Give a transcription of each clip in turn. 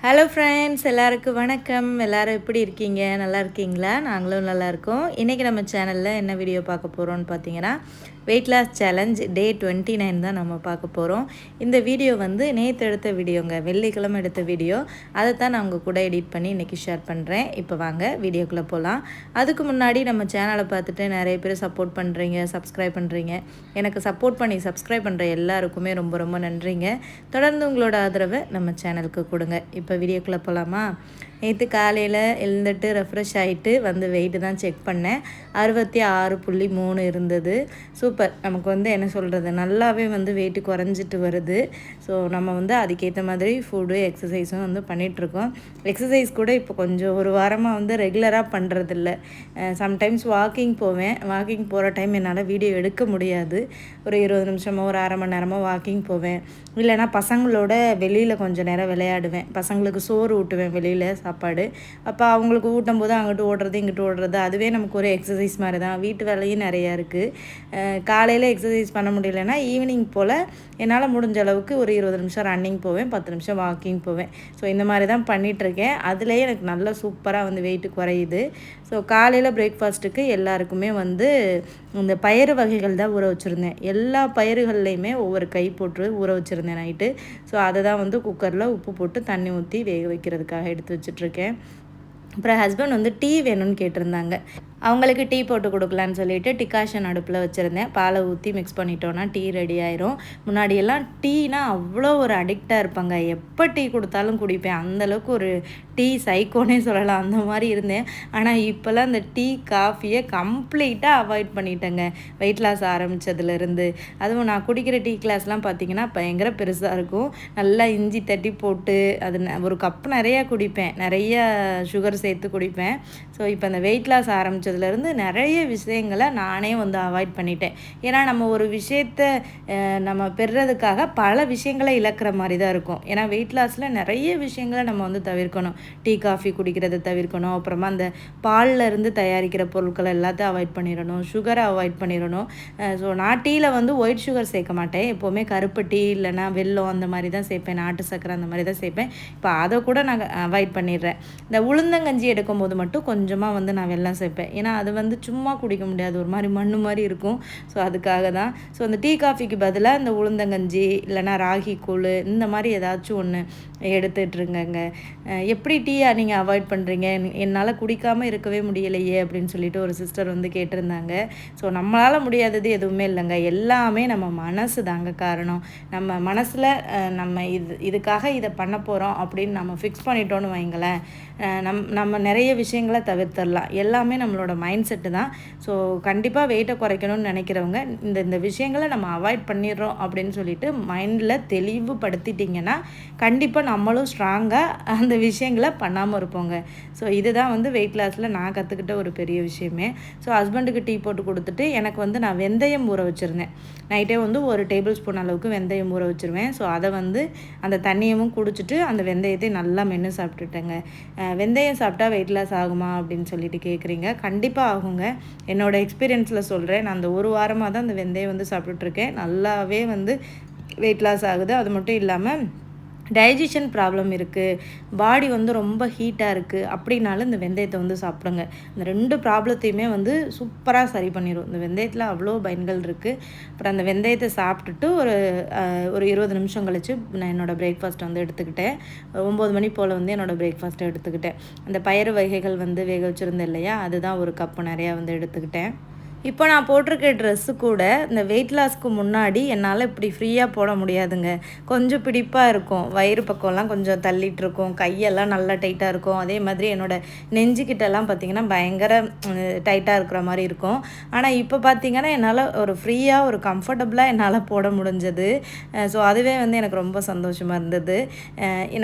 Hello friends, எல்லாருக்கும் வணக்கம். எல்லோரும் எப்படி இருக்கீங்க? நல்லா இருக்கீங்களா? நாங்களும் நல்லா இருக்கோம். இன்றைக்கி நம்ம சேனலில் என்ன வீடியோ பார்க்க போகிறோம்னு பார்த்தீங்கன்னா, வெயிட் லாஸ் சேலஞ்ச் டே 29 தான் நம்ம பார்க்க போகிறோம். இந்த வீடியோ வந்து நேற்று எடுத்த வீடியோங்க, வெள்ளிக்கிழமை எடுத்த வீடியோ. அதை தான் நான் உங்கள் கூட எடிட் பண்ணி இன்றைக்கி ஷேர் பண்ணுறேன். இப்போ வாங்க வீடியோக்குள்ளே போகலாம். அதுக்கு முன்னாடி நம்ம சேனலை பார்த்துட்டு நிறைய பேர் சப்போர்ட் பண்ணுறீங்க, சப்ஸ்கிரைப் பண்ணுறீங்க. எனக்கு சப்போர்ட் பண்ணி சப்ஸ்கிரைப் பண்ணுற எல்லாருக்குமே ரொம்ப ரொம்ப நன்றிங்க. தொடர்ந்து உங்களோட ஆதரவை நம்ம சேனலுக்கு கொடுங்க. இப்போ வீடியோக்குள்ளே போகலாமா? நேற்று காலையில் எழுந்துட்டு ரெஃப்ரெஷ் ஆகிட்டு வந்து வெயிட்டு தான் செக் பண்ணேன். 66.3 இருந்தது. சூப்பர். நமக்கு வந்து என்ன சொல்கிறது, நல்லாவே வந்து வெயிட்டு குறைஞ்சிட்டு வருது. ஸோ நம்ம வந்து அதுக்கேற்ற மாதிரி ஃபுட்டு எக்ஸசைஸும் வந்து பண்ணிகிட்ருக்கோம். எக்ஸசைஸ் கூட இப்போ கொஞ்சம் ஒரு வாரமாக வந்து ரெகுலராக பண்ணுறதில்ல. சம்டைம்ஸ் வாக்கிங் போவேன். வாக்கிங் போகிற டைம் என்னால் வீடியோ எடுக்க முடியாது. ஒரு 20 நிமிஷமோ ஒரு அரை மணி நேரமோ வாக்கிங் போவேன். இல்லைனா பசங்களோட வெளியில் கொஞ்சம் நேரம் விளையாடுவேன். பசங்களுக்கு சோறு ஊட்டுவேன் வெளியில் சாப்பாடு. அப்போ அவங்களுக்கு ஊட்டும் போது அங்கிட்டு ஓடுறது இங்கிட்டு ஓடுறது, அதுவே நமக்கு ஒரு எக்ஸசைஸ் மாதிரி தான். வீட்டு வேலையும் நிறையா இருக்குது. காலையில் எக்ஸசைஸ் பண்ண முடியலன்னா ஈவினிங் போல் என்னால் முடிஞ்ச அளவுக்கு ஒரு 20 நிமிஷம் ரன்னிங் போவேன், 10 நிமிஷம் வாக்கிங் போவேன். ஸோ இந்த மாதிரி தான் பண்ணிகிட்ருக்கேன். அதுலேயே எனக்கு நல்லா சூப்பராக வந்து வெயிட்டு குறையுது. ஸோ காலையில் பிரேக்ஃபாஸ்ட்டுக்கு எல்லாருக்குமே வந்து இந்த பயறு வகைகள் தான் ஊற வச்சுருந்தேன். எல்லா பயிறுகள்லையுமே ஒவ்வொரு கை போட்டு ஊற வச்சுருந்தேன் நைட்டு. ஸோ அதை தான் வந்து குக்கரில் உப்பு போட்டு தண்ணி ஊற்றி வேக வைக்கிறதுக்காக எடுத்து வச்சிட்ருக்கேன். அப்புறம் ஹஸ்பண்ட் வந்து டீ வேணும்னு கேட்டிருந்தாங்க. அவங்களுக்கு டீ போட்டு கொடுக்கலான்னு சொல்லிட்டு டிகாஷன் அடுப்பில் வச்சுருந்தேன். பாலை ஊற்றி மிக்ஸ் பண்ணிட்டோன்னா டீ ரெடி ஆயிரும். முன்னாடியெல்லாம் டீனா அவ்வளோ ஒரு அடிக்டாக இருப்பாங்க. எப்போ டீ கொடுத்தாலும் குடிப்பேன். அந்தளவுக்கு ஒரு டீ சைக்கோனே சொல்லலாம், அந்த மாதிரி இருந்தேன். ஆனால் இப்போல்லாம் இந்த டீ காஃபியை கம்ப்ளீட்டாக அவாய்ட் பண்ணிட்டேங்க, வெயிட் லாஸ் ஆரம்பித்ததுலேருந்து. அதுவும் நான் குடிக்கிற டீ கிளாஸ்லாம் பார்த்திங்கன்னா பயங்கர பெருசாக இருக்கும். நல்லா இஞ்சி தட்டி போட்டு அது ஒரு கப் நிறையா குடிப்பேன், நிறைய சுகர் சேர்த்து குடிப்பேன். ஸோ இப்போ அந்த வெயிட் லாஸ் ஆரம்பித்ததுலேருந்து நிறைய விஷயங்களை நானே வந்து அவாய்ட் பண்ணிட்டேன். ஏன்னா நம்ம ஒரு விஷயத்தை நம்ம பெறுறதுக்காக பல விஷயங்களை இழக்கிற மாதிரி தான் இருக்கும். ஏன்னா வெயிட் லாஸில் நிறைய விஷயங்களை நம்ம வந்து தவிர்க்கணும். டீ காஃபி குடிக்கிறத தவிர்க்கணும். அப்புறமா அந்த பாலில் இருந்து தயாரிக்கிற பொருட்களை எல்லாத்தையும் அவாய்ட் பண்ணிடணும். சுகரை அவாய்ட் பண்ணிடணும். ஸோ நான் டீயில் வந்து ஒயிட் சுகர் சேர்க்க மாட்டேன். எப்போவுமே கருப்பு டீ இல்லைனா வெல்லம் அந்த மாதிரி தான் சேர்ப்பேன். நாட்டு சக்கரை அந்த மாதிரி தான் சேர்ப்பேன். இப்போ அதை கூட நான் அவாய்ட் பண்ணிடுறேன். இந்த உளுந்தங்கஞ்சி எடுக்கும்போது மட்டும் கொஞ்சமாக வந்து நான் வெல்லம் சேர்ப்பேன். ஏன்னா அது வந்து சும்மா குடிக்க முடியாது, ஒரு மாதிரி மண்ணு மாதிரி இருக்கும். ஸோ அதுக்காக தான். ஸோ அந்த டீ காஃபிக்கு பதிலாக இந்த உளுந்தங்கஞ்சி இல்லைனா ராகி கூழ் இந்த மாதிரி ஏதாச்சும் ஒன்று எடுத்துகிட்ருங்கங்க. எப்படி டீயை நீங்கள் அவாய்ட் பண்ணுறீங்க? என்னால் குடிக்காமல் இருக்கவே முடியலையே அப்படின்னு சொல்லிட்டு ஒரு சிஸ்டர் வந்து கேட்டிருந்தாங்க. ஸோ நம்மளால் முடியாதது எதுவுமே இல்லைங்க. எல்லாமே நம்ம மனசு தாங்க காரணம். நம்ம மனசில் நம்ம இதுக்காக இதை பண்ண போகிறோம் அப்படின்னு நம்ம ஃபிக்ஸ் பண்ணிட்டோன்னு வைங்களேன், நம்ம நிறைய விஷயங்களை தவிர்த்திடலாம். எல்லாமே நம்மளோட மைண்ட் செட்டு தான். ஸோ கண்டிப்பாக வெயிட்டை குறைக்கணும்னு நினைக்கிறவங்க இந்த விஷயங்களை நம்ம அவாய்ட் பண்ணிடுறோம் அப்படின்னு சொல்லிட்டு மைண்டில் தெளிவுபடுத்திட்டிங்கன்னா கண்டிப்பாக நம்மளும் ஸ்ட்ராங்காக அந்த விஷயங்களை பண்ணாமல் இருப்போங்க. ஸோ இதுதான் வந்து வெயிட் லாஸில் நான் கற்றுக்கிட்ட ஒரு பெரிய விஷயமே. ஸோ ஹஸ்பண்டுக்கு டீ போட்டு கொடுத்துட்டு எனக்கு வந்து நான் வெந்தயம் ஊற வச்சுருந்தேன். நைட்டே வந்து ஒரு டேபிள் ஸ்பூன் அளவுக்கு வெந்தயம் ஊற வச்சுருவேன். ஸோ அதை வந்து அந்த தண்ணியமும் குடிச்சிட்டு அந்த வெந்தயத்தை நல்லா மென்று சாப்பிட்டுட்டேங்க. வெந்தயம் சாப்பிட்டா வெயிட் லாஸ் ஆகுமா அப்படின்னு சொல்லிட்டு கேட்குறீங்க. கண்டிப்பாக ஆகுங்க. என்னோடய எக்ஸ்பீரியன்ஸில் சொல்கிறேன். நான் அந்த ஒரு வாரமாக தான் அந்த வெந்தயம் வந்து சாப்பிட்டுட்ருக்கேன். நல்லாவே வந்து வெயிட் லாஸ் ஆகுது. அது மட்டும் இல்லாமல் டைஜஷன் ப்ராப்ளம் இருக்குது, பாடி வந்து ரொம்ப ஹீட்டாக இருக்குது அப்படின்னாலும் இந்த வெந்தயத்தை வந்து சாப்பிடுங்க. இந்த 2 ப்ராப்ளத்தையுமே வந்து சூப்பராக சரி பண்ணிடும். இந்த வெந்தயத்தில் அவ்வளோ பயன்கள் இருக்குது. அப்புறம் அந்த வெந்தயத்தை சாப்பிட்டுட்டு ஒரு 20 நிமிஷம் கழித்து நான் என்னோடய பிரேக்ஃபாஸ்ட்டை வந்து எடுத்துக்கிட்டேன். 9 மணி போல் வந்து என்னோடய பிரேக்ஃபாஸ்ட்டை எடுத்துக்கிட்டேன். அந்த பயறு வகைகள் வந்து வேக வச்சுருந்தேன் இல்லையா, அதுதான் ஒரு கப்பு நிறையா வந்து எடுத்துக்கிட்டேன். இப்போ நான் போட்டிருக்க ட்ரெஸ்ஸு கூட இந்த வெயிட் லாஸ்க்கு முன்னாடி என்னால் இப்படி ஃப்ரீயாக போட முடியாதுங்க. கொஞ்சம் பிடிப்பாக இருக்கும். வயிறு பக்கம்லாம் கொஞ்சம் தள்ளிகிட்ருக்கும். கையெல்லாம் நல்லா டைட்டாக இருக்கும். அதே மாதிரி என்னோடய நெஞ்சுக்கிட்டெல்லாம் பார்த்திங்கன்னா பயங்கர டைட்டாக இருக்கிற மாதிரி இருக்கும். ஆனால் இப்போ பார்த்திங்கன்னா என்னால் ஒரு ஃப்ரீயாக ஒரு கம்ஃபர்டபுளாக என்னால் போட முடிஞ்சது. ஸோ அதுவே வந்து எனக்கு ரொம்ப சந்தோஷமாக இருந்தது.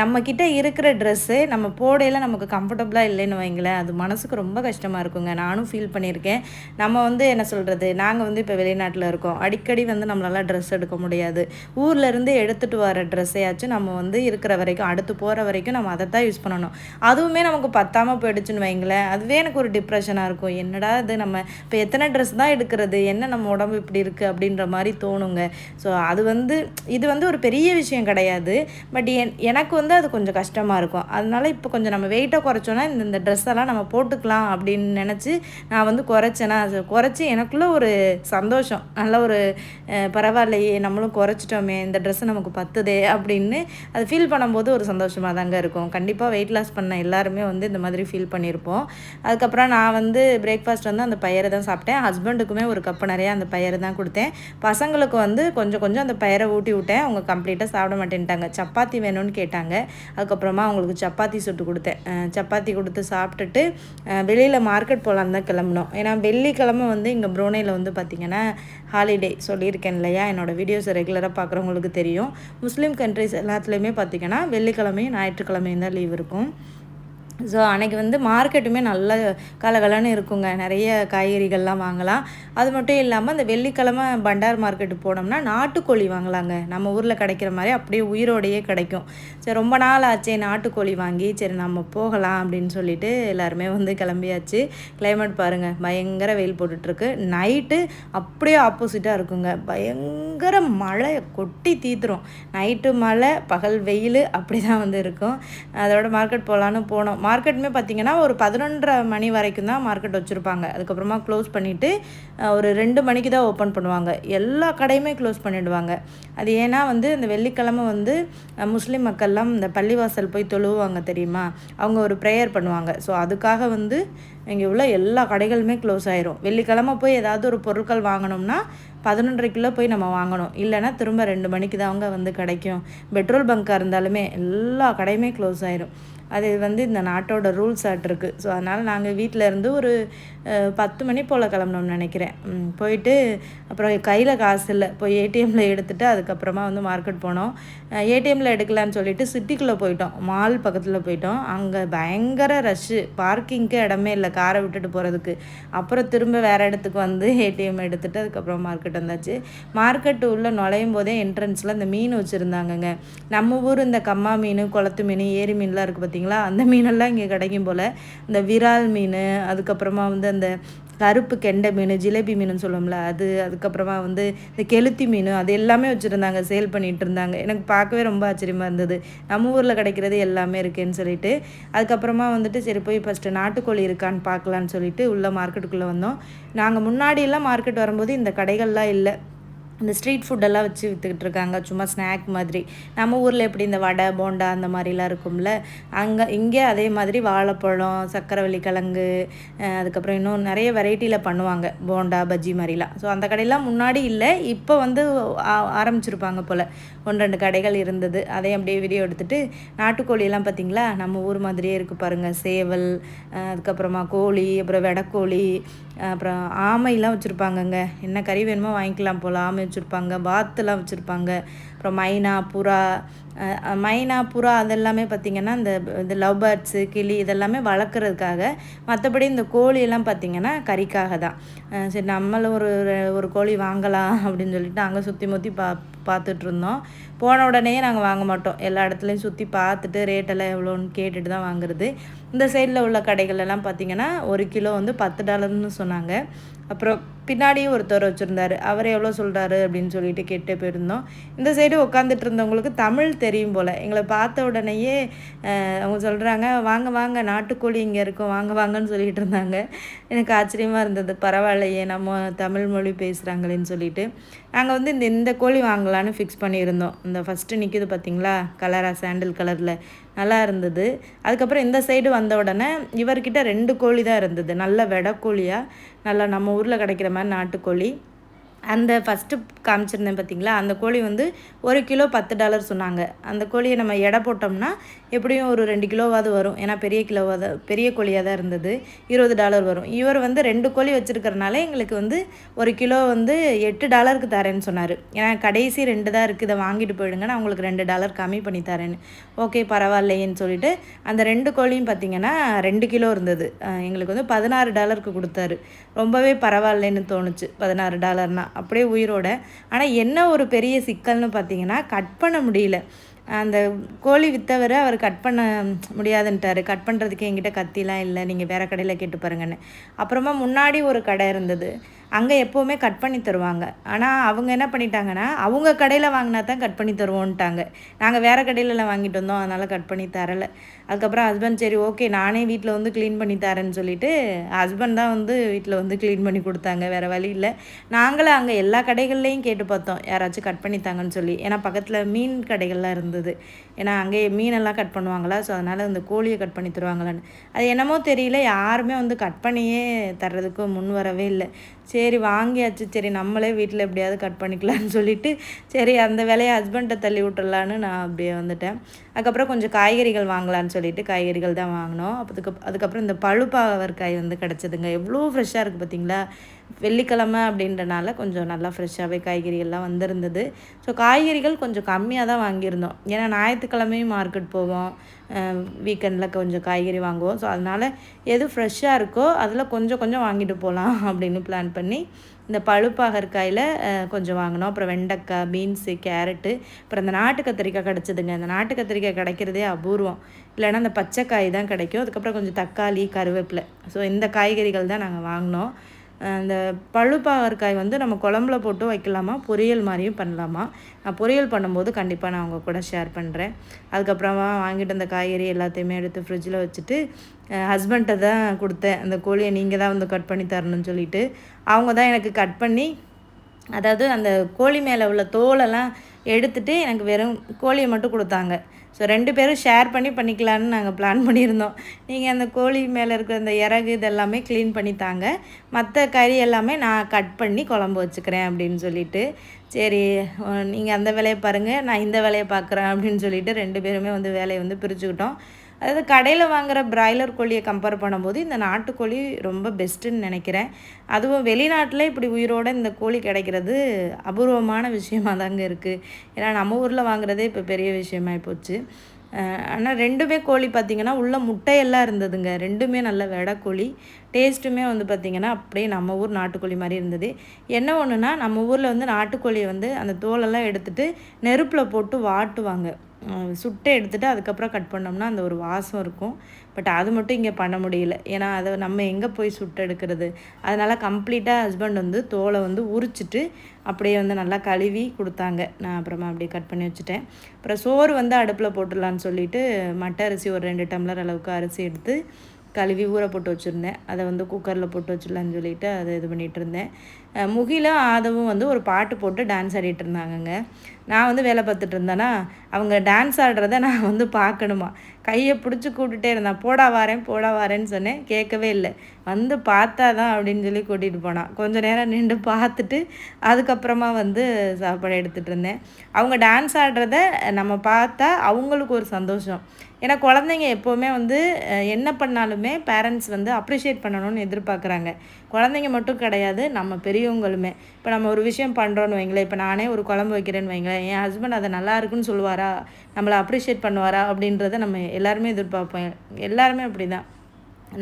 நம்மக்கிட்ட இருக்கிற ட்ரெஸ்ஸு நம்ம போடையில் நமக்கு கம்ஃபர்டபுளாக இல்லைன்னு வைங்களேன், அது மனசுக்கு ரொம்ப கஷ்டமாக இருக்குங்க. நானும் ஃபீல் பண்ணியிருக்கேன். நம்ம வந்து என்ன சொல்கிறது, நாங்கள் வந்து இப்போ வெளிநாட்டில் இருக்கோம். அடிக்கடி வந்து நம்மளால் ட்ரெஸ் எடுக்க முடியாது. ஊர்லேருந்து எடுத்துகிட்டு வர ட்ரெஸ்ஸையாச்சும் நம்ம வந்து இருக்கிற வரைக்கும், அடுத்து போகிற வரைக்கும் நம்ம அதை தான் யூஸ் பண்ணணும். அதுவுமே நமக்கு பத்தாமல் போயிடுச்சுன்னு வைங்களேன், அதுவே எனக்கு ஒரு டிப்ரெஷனாக இருக்கும். என்னடா இது, நம்ம இப்போ எத்தனை ட்ரெஸ் தான் எடுக்கிறது, என்ன நம்ம உடம்பு இப்படி இருக்குது அப்படின்ற மாதிரி தோணுங்க. ஸோ அது வந்து இது வந்து ஒரு பெரிய விஷயம் கிடையாது. பட் எனக்கு வந்து அது கொஞ்சம் கஷ்டமாக இருக்கும். அதனால இப்போ கொஞ்சம் நம்ம வெயிட்டை குறைச்சோன்னா இந்த ட்ரெஸ்ஸெல்லாம் நம்ம போட்டுக்கலாம் அப்படின்னு நினச்சி நான் வந்து குறைச்சேன்னா, அது குறைச்சி எனக்குள்ளே ஒரு சந்தோஷம், நல்ல ஒரு பரவாயில்லையே நம்மளும் குறைச்சிட்டோமே, இந்த ட்ரெஸ்ஸு நமக்கு பத்துதே அப்படின்னு அது ஃபீல் பண்ணும்போது ஒரு சந்தோஷமாக தாங்க இருக்கும். கண்டிப்பாக வெயிட் லாஸ் பண்ண எல்லாருமே வந்து இந்த மாதிரி ஃபீல் பண்ணியிருப்போம். அதுக்கப்புறம் நான் வந்து பிரேக்ஃபாஸ்ட் வந்து அந்த பயிரை தான் சாப்பிட்டேன். ஹஸ்பண்டுக்குமே ஒரு கப்பு நிறையா அந்த பயிரை தான் கொடுத்தேன். பசங்களுக்கு வந்து கொஞ்சம் கொஞ்சம் அந்த பயிரை ஊட்டி விட்டேன். அவங்க கம்ப்ளீட்டாக சாப்பிட மாட்டேன்ட்டாங்க. சப்பாத்தி வேணும்னு கேட்டாங்க. அதுக்கப்புறமா அவங்களுக்கு சப்பாத்தி சுட்டு கொடுத்தேன். சப்பாத்தி கொடுத்து சாப்பிட்டுட்டு வெளியில் மார்க்கெட் போகலான்னு தான் கிளம்புனோம். ஏன்னா வெள்ளிக்கிழமை வந்து இங்கே ப்ரூனேயில் வந்து பார்த்திங்கன்னா ஹாலிடே சொல்லியிருக்கேன் இல்லையா, என்னோடய வீடியோஸை ரெகுலராக பார்க்குறவங்களுக்கு தெரியும். முஸ்லீம் கண்ட்ரிஸ் எல்லாத்துலேயுமே பார்த்திங்கன்னா வெள்ளிக்கிழமையும் ஞாயிற்றுக்கிழமையும் தான் லீவ் இருக்கும். ஸோ அன்றைக்கி வந்து மார்க்கெட்டுமே நல்ல கலகலன்னு இருக்குங்க. நிறைய காய்கறிகள்லாம் வாங்கலாம். அது மட்டும் இல்லாமல் அந்த வெள்ளிக்கிழமை பண்டார் மார்க்கெட்டு போனோம்னா நாட்டுக்கோழி வாங்கலாங்க. நம்ம ஊரில் கிடைக்கிற மாதிரி அப்படியே உயிரோடையே கிடைக்கும். சரி, ரொம்ப நாள் ஆச்சே நாட்டுக்கோழி வாங்கி, சரி நம்ம போகலாம் அப்படின்னு சொல்லிட்டு எல்லாருமே வந்து கிளம்பியாச்சு. கிளைமேட் பாருங்கள், பயங்கர வெயில் போட்டுட்ருக்கு. நைட்டு அப்படியே ஆப்போசிட்டாக இருக்குங்க. பயங்கர மழை கொட்டி தீத்துரும். நைட்டு மழை, பகல் வெயில், அப்படி தான் வந்து இருக்கும். அதோட மார்க்கெட் போகலான்னு போனோம். மார்க்கெட்டுமே பார்த்திங்கன்னா ஒரு 11:30 மணி வரைக்கும் தான் மார்க்கெட் வச்சுருப்பாங்க. அதுக்கப்புறமா க்ளோஸ் பண்ணிவிட்டு ஒரு 2 மணிக்கு தான் ஓப்பன் பண்ணுவாங்க. எல்லா கடையுமே க்ளோஸ் பண்ணிவிடுவாங்க. அது ஏன்னா வந்து இந்த வெள்ளிக்கிழமை வந்து முஸ்லீம் மக்கள்லாம் இந்த பள்ளிவாசல் போய் தொழுவாங்க தெரியுமா, அவங்க ஒரு ப்ரேயர் பண்ணுவாங்க. ஸோ அதுக்காக வந்து இங்கே உள்ள எல்லா கடைகளுமே க்ளோஸ் ஆயிரும். வெள்ளிக்கிழமை போய் ஏதாவது ஒரு பொருட்கள் வாங்கினோம்னா 11:30 போய் நம்ம வாங்கணும். இல்லைன்னா திரும்ப 2 மணிக்கு தான் அவங்க வந்து கிடைக்கும். பெட்ரோல் பங்காக இருந்தாலுமே எல்லா கடையுமே க்ளோஸ் ஆயிரும். அது வந்து இந்த நாட்டோட ரூல்ஸ் ஆட்டிருக்கு. ஸோ அதனால் நாங்கள் வீட்டில் இருந்து ஒரு 10 மணி போல் கிளம்புனோம்னு நினைக்கிறேன். போயிட்டு அப்புறம் கையில் காசு இல்லை, போய் ஏடிஎம்மில் எடுத்துகிட்டு அதுக்கப்புறமா வந்து மார்க்கெட் போனோம். ஏடிஎம்மில் எடுக்கலான்னு சொல்லிட்டு சிட்டிக்குள்ளே போயிட்டோம். மால் பக்கத்தில் போயிட்டோம். அங்கே பயங்கர ரஷ்ஷு, பார்க்கிங்க்கு இடமே இல்லை காரை விட்டுட்டு போகிறதுக்கு. அப்புறம் திரும்ப வேறு இடத்துக்கு வந்து ஏடிஎம் எடுத்துகிட்டு அதுக்கப்புறம் மார்க்கெட் வந்தாச்சு. மார்க்கெட்டு உள்ளே நுழையும் போதே என்ட்ரன்ஸில் இந்த மீன் வச்சுருந்தாங்கங்க. நம்ம ஊர் இந்த கம்மா மீன், குளத்து மீன், ஏரி மீன்லாம் இருக்குது பார்த்திங்களா, அந்த மீனெல்லாம் இங்கே கிடைக்கும் போல். இந்த விரால் மீன், அதுக்கப்புறமா வந்து அந்த கருப்பு கெண்டை மீன், ஜிலேபி மீனுன்னு சொல்லுவோம்ல அது, அதுக்கப்புறமா வந்து இந்த கெளுத்தி மீன், அது எல்லாமே வச்சுருந்தாங்க, சேல் பண்ணிகிட்டு இருந்தாங்க. எனக்கு பார்க்கவே ரொம்ப ஆச்சரியமாக இருந்தது. நம்ம ஊரில் கிடைக்கிறது எல்லாமே இருக்குதுன்னு சொல்லிட்டு. அதுக்கப்புறமா வந்துட்டு சரி போய் ஃபஸ்ட்டு நாட்டுக்கோழி இருக்கான்னு பார்க்கலான்னு சொல்லிட்டு உள்ளே மார்க்கெட்டுக்குள்ளே வந்தோம். நாங்கள் முன்னாடியெல்லாம் மார்க்கெட் வரும்போது இந்த கடைகள்லாம் இல்லை. இந்த ஸ்ட்ரீட் ஃபுட்டெல்லாம் வச்சு விற்றுக்கிட்டு இருக்காங்க, சும்மா ஸ்நாக் மாதிரி. நம்ம ஊரில் எப்படி இந்த வடை, போண்டா அந்த மாதிரிலாம் இருக்கும்ல, இங்கே அதே மாதிரி வாழைப்பழம், சக்கரவள்ளி கிழங்கு, அதுக்கப்புறம் இன்னும் நிறைய வெரைட்டியில் பண்ணுவாங்க போண்டா, பஜ்ஜி மாதிரிலாம். ஸோ அந்த கடையெல்லாம் முன்னாடி இல்லை, இப்போ வந்து ஆரம்பிச்சிருப்பாங்க போல். 1-2 கடைகள் இருந்தது. அதையும் அப்படியே வீடியோ எடுத்துகிட்டு, நாட்டுக்கோழியெல்லாம் பார்த்திங்களா நம்ம ஊர் மாதிரியே இருக்குது பாருங்கள். சேவல், அதுக்கப்புறமா கோழி, அப்புறம் வெடைக்கோழி, அப்புறம் ஆமையெல்லாம் வச்சுருப்பாங்கங்க. என்ன கறி வேணுமோ வாங்கிக்கலாம் போல். ஆமை வச்சுருப்பாங்க, வாத்துலாம் வச்சுருப்பாங்க. அப்புறம் மைனா, புறா அதெல்லாமே பார்த்திங்கன்னா இந்த லவ் பேர்ட்ஸு, கிளி இதெல்லாமே வளர்க்குறதுக்காக. மற்றபடி இந்த கோழியெல்லாம் பார்த்திங்கன்னா கறிக்காக தான். சரி நம்மளும் ஒரு கோழி வாங்கலாம் அப்படின்னு சொல்லிட்டு அங்கே சுற்றி முற்றி பார்த்துட்ருந்தோம். போன உடனே நாங்கள் வாங்க மாட்டோம். எல்லா இடத்துலையும் சுற்றி பார்த்துட்டு ரேட்டெல்லாம் எவ்வளோன்னு கேட்டுட்டு தான் வாங்குறது. இந்த சைடில் உள்ள கடைகளெல்லாம் பார்த்திங்கன்னா 1 கிலோ வந்து $10 சொன்னாங்க. அப்புறம் பின்னாடியும் ஒருத்தர் வச்சுருந்தார், அவர் எவ்வளோ சொல்கிறாரு அப்படின்னு சொல்லிட்டு கேட்டு போயிருந்தோம். இந்த சைடு உட்காந்துட்டு இருந்தவங்களுக்கு தமிழ் தெரியும் போல். எங்களை பார்த்த உடனேயே அவங்க சொல்கிறாங்க, வாங்க வாங்க நாட்டுக்கோழி இங்கே இருக்கும், வாங்க வாங்கன்னு சொல்லிகிட்டு இருந்தாங்க. எனக்கு ஆச்சரியமாக இருந்தது, பரவாயில்லையே நம்ம தமிழ் மொழி பேசுகிறாங்களேன்னு சொல்லிட்டு. நாங்கள் வந்து இந்த கோழி வாங்கலான்னு ஃபிக்ஸ் பண்ணியிருந்தோம். இந்த ஃபஸ்ட்டு நிற்கிது பார்த்திங்களா, கலராக சாண்டில் கலரில், நல்லா இருந்தது. அதுக்கப்புறம் இந்த சைடு வந்த உடனே இவர்கிட்ட 2 கோழி தான் இருந்தது. நல்ல வெடைக்கோழியாக, நல்லா நம்ம ஊரில் கிடைக்கிற மாதிரி நாட்டுக்கோழி. அந்த ஃபஸ்ட்டு காமிச்சிருந்தேன் பார்த்தீங்களா, அந்த கோழி வந்து 1 கிலோ $10 சொன்னாங்க. அந்த கோழியை நம்ம எடை போட்டோம்னா எப்படியும் ஒரு 2 கிலோவாவது வரும். ஏன்னா பெரிய கோழியாக தான் இருந்தது. $20 வரும். இவர் வந்து 2 கோழி வச்சுருக்கறனால எங்களுக்கு வந்து 1 கிலோ வந்து $8க்கு தரேன்னு சொன்னார். ஏன்னா கடைசி 2 தான் இருக்குது, இதை வாங்கிட்டு போயிடுங்க, நான் உங்களுக்கு $2 கம்மி பண்ணி தரேன்னு. ஓகே பரவாயில்லையேன்னு சொல்லிட்டு அந்த 2 கோழியும் பார்த்திங்கன்னா 2 கிலோ இருந்தது. எங்களுக்கு வந்து $16க்கு கொடுத்தாரு. ரொம்பவே பரவாயில்லைன்னு தோணுச்சு. $16னா அப்படியே உயிரோட. ஆனால் என்ன ஒரு பெரிய சிக்கல்னு பார்த்தீங்கன்னா, கட் பண்ண முடியல. அந்த கோழி விற்றவர் அவர் கட் பண்ண முடியாதுன்ட்டார். கட் பண்ணுறதுக்கு என்கிட்ட கத்திலாம் இல்லை, நீங்கள் வேறு கடையில் கேட்டு பாருங்கன்னு. அப்புறமா முன்னாடி ஒரு கடை இருந்தது, அங்கே எப்போவுமே கட் பண்ணி தருவாங்க. ஆனால் அவங்க என்ன பண்ணிட்டாங்கன்னா, அவங்க கடையில் வாங்கினா தான் கட் பண்ணி தருவோன்ட்டாங்க. நாங்கள் வேறு கடையிலலாம் வாங்கிட்டு வந்தோம், அதனால் கட் பண்ணி தரலை. அதுக்கப்புறம் ஹஸ்பண்ட் சரி ஓகே நானே வீட்டில் வந்து க்ளீன் பண்ணி தரேன்னு சொல்லிவிட்டு ஹஸ்பண்ட் தான் வந்து வீட்டில் வந்து க்ளீன் பண்ணி கொடுத்தாங்க. வேறு வழி இல்லை. நாங்களும் அங்கே எல்லா கடைகள்லையும் கேட்டு பார்த்தோம், யாராச்சும் கட் பண்ணித்தாங்கன்னு சொல்லி. ஏன்னா பக்கத்தில் மீன் கடைகள்லாம் இருந்தது. ஏன்னா அங்கே மீனெல்லாம் கட் பண்ணுவாங்களா, ஸோ அதனால் அந்த கோழியை கட் பண்ணி தருவாங்களான்னு. அது என்னமோ தெரியல, யாருமே வந்து கட் பண்ணியே தர்றதுக்கு முன் வரவே இல்லை. சரி வாங்கியாச்சு, சரி நம்மளே வீட்டில் எப்படியாவது கட் பண்ணிக்கலான்னு சொல்லிவிட்டு சரி அந்த வேலையை ஹஸ்பண்ட்டை தள்ளி விட்டுறலான்னு நான் அப்படியே வந்துட்டேன். அதுக்கப்புறம் கொஞ்சம் காய்கறிகள் வாங்கலான்னு சொல்லிட்டு காய்கறிகள் தான் வாங்கினோம். அதுக்கப்புறம் இந்த பழுப்பாவற்காய் வந்து கிடச்சிதுங்க. எவ்வளோ ஃப்ரெஷ்ஷாக இருக்குது பார்த்தீங்களா. வெள்ளிக்கிழமை அப்படின்றனால கொஞ்சம் நல்லா ஃப்ரெஷ்ஷாகவே காய்கறிகள்லாம் வந்திருந்தது. ஸோ காய்கறிகள் கொஞ்சம் கம்மியாக தான் வாங்கியிருந்தோம். ஏன்னா ஞாயிற்றுக்கிழமையும் மார்க்கெட் போவோம், வீக்கெண்டில் கொஞ்சம் காய்கறி வாங்குவோம். ஸோ அதனால் எது ஃப்ரெஷ்ஷாக இருக்கோ அதில் கொஞ்சம் கொஞ்சம் வாங்கிட்டு போகலாம் அப்படின்னு பிளான் பண்ணி இந்த பழுப்பாகற்காயில் கொஞ்சம் வாங்கினோம். அப்புறம் வெண்டைக்காய், பீன்ஸு, கேரட்டு, அப்புறம் இந்த நாட்டு கத்திரிக்காய் கிடச்சிதுங்க. இந்த நாட்டு கத்திரிக்காய் கிடைக்கிறதே அபூர்வம். இல்லைன்னா அந்த பச்சைக்காய் தான் கிடைக்கும். அதுக்கப்புறம் கொஞ்சம் தக்காளி, கருவேப்பிலை. ஸோ இந்த காய்கறிகள் தான் நாங்கள் வாங்கினோம். அந்த பழுப்பாகற்காய் வந்து நம்ம குழம்புல போட்டு வைக்கலாமா, பொரியல் மாதிரியும் பண்ணலாமா. நான் பொரியல் பண்ணும்போது கண்டிப்பாக நான் உங்கள் கூட ஷேர் பண்ணுறேன். அதுக்கப்புறமா வாங்கிட்டு அந்த காய்கறி எல்லாத்தையுமே எடுத்து ஃப்ரிட்ஜில் வச்சுட்டு ஹஸ்பண்ட்டை தான் கொடுத்தேன். அந்த கோழியை நீங்கள் தான் வந்து கட் பண்ணி தரணும்னு சொல்லிவிட்டு அவங்க தான் எனக்கு கட் பண்ணி, அதாவது அந்த கோழி மேலே உள்ள தோலெல்லாம் எடுத்துகிட்டு எனக்கு வெறும் கோழியை மட்டும் கொடுத்தாங்க. ஸோ 2 பேரும் ஷேர் பண்ணிக்கலான்னு நாங்கள் பிளான் பண்ணியிருந்தோம். நீங்கள் அந்த கோழி மேலே இருக்கிற அந்த இறகு இதெல்லாமே க்ளீன் பண்ணி தாங்க, மற்ற கறி எல்லாமே நான் கட் பண்ணி குழம்பு வச்சுக்கிறேன் அப்படின்னு சொல்லிட்டு, சரி நீங்கள் அந்த வேலையை பாருங்கள், நான் இந்த வேலையை பார்க்குறேன் அப்படின்னு சொல்லிட்டு 2 பேருமே வந்து வேலையை வந்து பிரிச்சுக்கிட்டோம். அதாவது கடையில் வாங்குகிற பிராய்லர் கோழியை கம்பேர் பண்ணும்போது இந்த நாட்டுக்கோழி ரொம்ப பெஸ்ட்டுன்னு நினைக்கிறேன். அதுவும் வெளிநாட்டில் இப்படி உயிரோடு இந்த கோழி கிடைக்கிறது அபூர்வமான விஷயமாக தாங்க இருக்குது. ஏன்னா நம்ம ஊரில் வாங்குறதே இப்போ பெரிய விஷயமாகி போச்சு. ஆனால் 2மே கோழி பார்த்திங்கன்னா உள்ள முட்டையெல்லாம் இருந்ததுங்க. 2மே நல்ல வெடை கோழி. டேஸ்ட்டுமே வந்து பார்த்திங்கன்னா அப்படியே நம்ம ஊர் நாட்டுக்கோழி மாதிரி இருந்தது. என்ன ஒன்றுனா நம்ம ஊரில் வந்து நாட்டுக்கோழியை வந்து அந்த தோலெல்லாம் எடுத்துகிட்டு நெருப்பில் போட்டு வாட்டுவாங்க. சுட்டு எடுத்துகிட்டு அதுக்கப்புறம் கட் பண்ணோம்னா அந்த ஒரு வாசம் இருக்கும். பட் அது மட்டும் இங்கே பண்ண முடியல. ஏன்னா அதை நம்ம எங்கே போய் சுட்டு எடுக்கிறது. அதனால் கம்ப்ளீட்டாக ஹஸ்பண்ட் வந்து தோலை வந்து உரிச்சிட்டு அப்படியே வந்து நல்லா கழுவி கொடுத்தாங்க. நான் அப்புறமா அப்படியே கட் பண்ணி வச்சுட்டேன். அப்புறம் சோறு வந்து அடுப்பில் போட்டுடலான்னு சொல்லிவிட்டு மட்டை அரிசி ஒரு 2 டம்ளர் அளவுக்கு அரிசி எடுத்து கழுவி ஊற போட்டு வச்சுருந்தேன். அதை வந்து குக்கரில் போட்டு வச்சிடலான்னு சொல்லிவிட்டு அதை இது பண்ணிகிட்டு இருந்தேன். முகிலும் ஆதவும் வந்து ஒரு பாட்டு போட்டு டான்ஸ் ஆடிட்டு இருந்தாங்கங்க. நான் வந்து வேலை பார்த்துட்டு இருந்தேன்னா அவங்க டான்ஸ் ஆடுறத நான் வந்து பார்க்கணுமா, கையை பிடிச்சி கூப்பிட்டுட்டே இருந்தேன். போடா வாரேன்னு சொன்னேன், கேட்கவே இல்லை. வந்து பார்த்தா தான் அப்படின்னு சொல்லி கூட்டிகிட்டு போனான். கொஞ்சம் நேரம் நின்று பார்த்துட்டு அதுக்கப்புறமா வந்து சாப்பாடு எடுத்துகிட்டு இருந்தேன். அவங்க டான்ஸ் ஆடுறத நம்ம பார்த்தா அவங்களுக்கு ஒரு சந்தோஷம். ஏன்னா குழந்தைங்க எப்போவுமே வந்து என்ன பண்ணாலுமே பேரண்ட்ஸ் வந்து அப்ரிஷியேட் பண்ணணும்னு எதிர்பார்க்குறாங்க. குழந்தைங்க மட்டும் கிடையாது, நம்ம பெரியவங்களுமே. இப்போ நம்ம ஒரு விஷயம் பண்ணுறோன்னு வைங்களேன், இப்போ நானே ஒரு குழம்பு வைக்கிறேன்னு வைங்களேன், என் ஹஸ்பண்ட் அதை நல்லா இருக்குன்னு சொல்லுவாரா, நம்மளை அப்ரிஷியேட் பண்ணுவாரா அப்படின்றத நம்ம எல்லாருமே எதிர்பார்ப்போம். எல்லாருமே அப்படி தான்.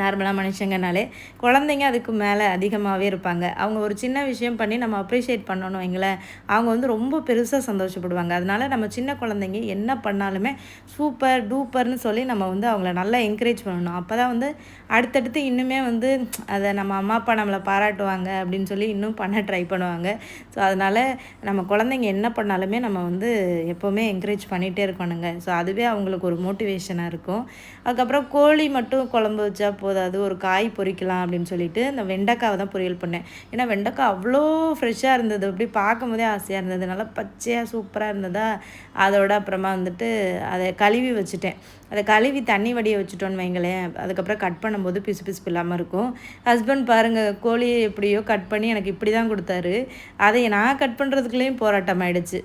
நார்மலாக மனுஷங்கனாலே குழந்தைங்க அதுக்கு மேலே அதிகமாகவே இருப்பாங்க. அவங்க ஒரு சின்ன விஷயம் பண்ணி நம்ம அப்ரிஷியேட் பண்ணணும் வைங்களேன், அவங்க வந்து ரொம்ப பெருசாக சந்தோஷப்படுவாங்க. அதனால் நம்ம சின்ன குழந்தைங்க என்ன பண்ணாலுமே சூப்பர் டூப்பர்னு சொல்லி நம்ம வந்து அவங்கள நல்லா என்கரேஜ் பண்ணணும். அப்போ தான் வந்து அடுத்தடுத்து இன்னுமே வந்து அதை நம்ம அம்மா அப்பா நம்மளை பாராட்டுவாங்க அப்படின்னு சொல்லி இன்னும் பண்ண ட்ரை பண்ணுவாங்க. ஸோ அதனால் நம்ம குழந்தைங்க என்ன பண்ணாலுமே நம்ம வந்து எப்போவுமே என்கரேஜ் பண்ணிகிட்டே இருக்கணுங்க. ஸோ அதுவே அவங்களுக்கு ஒரு மோட்டிவேஷனாக இருக்கும். அதுக்கப்புறம் கோழி மட்டும் குழம்பு வச்சா போதாது, ஒரு காய் பொரிக்கலாம் அப்படின்னு சொல்லிட்டு அந்த வெண்டைக்காவை தான் பொரியல் பண்ணேன். ஏன்னா வெண்டைக்காய் அவ்வளோ ஃப்ரெஷ்ஷாக இருந்தது, அப்படி பார்க்கும்போதே ஆசையாக இருந்தது, நல்லா பச்சையாக சூப்பராக இருந்ததா. அதோட அப்புறமா வந்துட்டு அதை கழுவி வச்சுட்டேன். அதை கழுவி தண்ணி வடிய வச்சுட்டோன்னு வைங்களேன், அதுக்கப்புறம் கட் பண்ணும்போது பிசு பிசுப்பு இல்லாமல் இருக்கும். ஹஸ்பண்ட் பாருங்கள், கோழியை எப்படியோ கட் பண்ணி எனக்கு இப்படி தான் கொடுத்தாரு. அதை நான் கட் பண்ணுறதுக்குள்ளேயும் போராட்டம் ஆகிடுச்சு.